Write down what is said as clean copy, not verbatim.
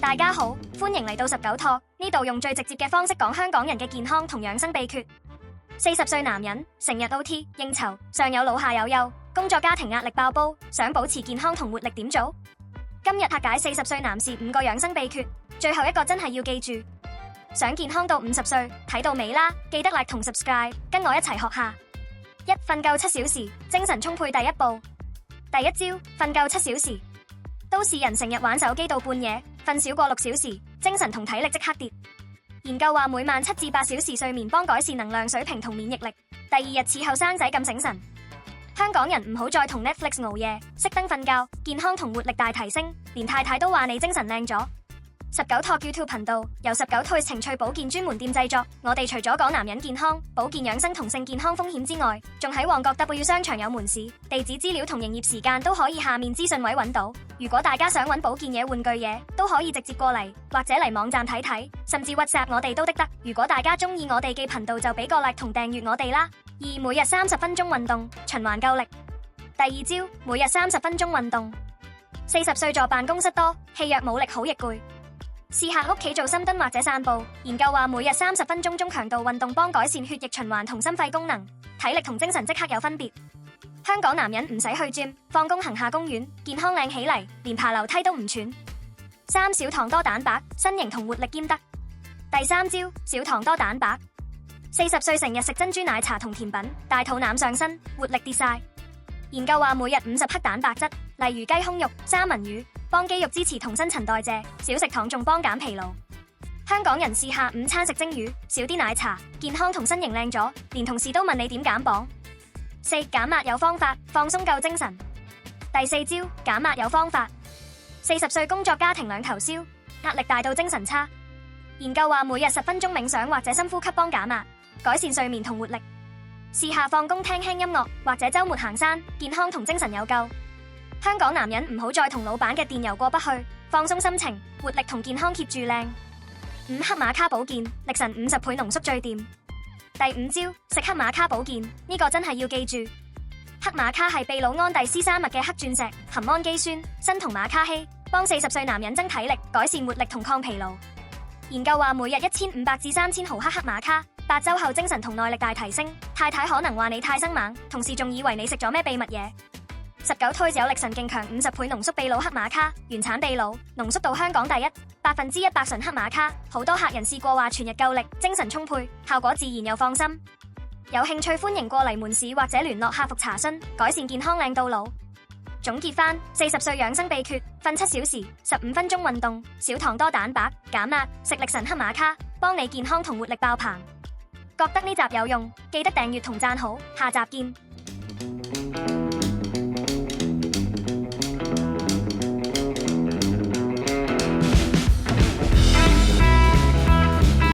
大家好，歡迎嚟到19托，呢度用最直接嘅方式講香港人嘅健康同養生秘訣。40歲男人成日 OT 應酬，上有老下有幼，工作家庭壓力爆煲，想保持健康同活力點做？今日拆解40歲男士5個養生秘訣，最後一個真係要記住。想健康到50歲，睇到尾啦，記得 like 同 subscribe， 跟我一齊學下。1. 瞓夠7小時，精神充沛第一步。第一招，瞓夠7小時。都市人成日玩手機到半夜，瞓少過6小時，精神同體力即刻跌。研究話每晚7至8小時睡眠幫改善能量水平同免疫力，第二日似後生仔咁醒神。香港人唔好再同 Netflix 熬夜，熄燈瞓覺，健康同活力大提升，連太太都話你精神靚咗。19托 YouTube 頻道由19退情趣保健專門店製作，我哋除咗講男人健康、保健養生同性健康風險之外，仲喺旺角 W 商場有門市，地址資料同營業時間都可以下面資訊位揾到。如果大家想揾保健嘢、玩具嘢，都可以直接過嚟，或者嚟網站睇睇，甚至 WhatsApp 我哋都得。如果大家中意我哋嘅頻道，就俾個 like 同訂閱我哋啦。2. 每日30分鐘運動，循環夠力。第二招，每日30分鐘運動。40歲坐辦公室多，氣弱冇力好易攰。試下屋企做深蹲或者散步，研究話每日30分鐘中強度運動幫改善血液循環同心肺功能，體力同精神即刻有分別。香港男人唔使去 gym， 放工行下公園，健康靚起嚟，連爬樓梯都唔喘。3. 少糖多蛋白，身形同活力兼得。第3招，少糖多蛋白。40歲成日食珍珠奶茶同甜品，大肚腩上身，活力跌晒。研究話每日50克蛋白質，例如雞胸肉、三文魚，幫肌肉支持同新陳代謝，少食糖仲幫減疲勞。香港人試下午餐食蒸魚，少啲奶茶，健康同身形靚咗，連同事都問你點減磅。4. 減壓有方法，放鬆夠精神。第4招，減壓有方法。40歲工作家庭兩頭燒，壓力大到精神差。研究話每日10分鐘冥想或者深呼吸幫減壓，改善睡眠同活力。試下放工聽輕音樂或者周末行山，健康同精神有救。香港男人唔好再同老闆嘅電郵過不去，放鬆心情，活力同健康 keep 住靚。5. 黑馬卡保健，力神50倍濃縮最掂。第5招，食黑馬卡保健，呢個真係要記住。黑馬卡係秘魯安第斯山脈嘅黑鑽石，含氨基酸、鋅同馬卡烯，幫40歲男人增體力、改善活力同抗疲勞。研究話每日1500至3000毫克黑馬卡，8周後精神同耐力大提升。太太可能話你太生猛，同事仲以為你食咗咩秘密嘢。19推有力神勁強50倍濃縮秘魯黑馬卡，原產秘魯，濃縮度香港第一，100%純黑馬卡，好多客人試過話全日夠力，精神充沛，效果自然又放心。有興趣歡迎過嚟門市或者聯絡客服查詢，改善健康靚到老。總結返40歲養生秘訣：瞓7小時，15分鐘運動，少糖多蛋白，減壓，食力神黑馬卡，幫你健康同活力爆棚。覺得呢集有用，記得訂閱同讚好，下集見。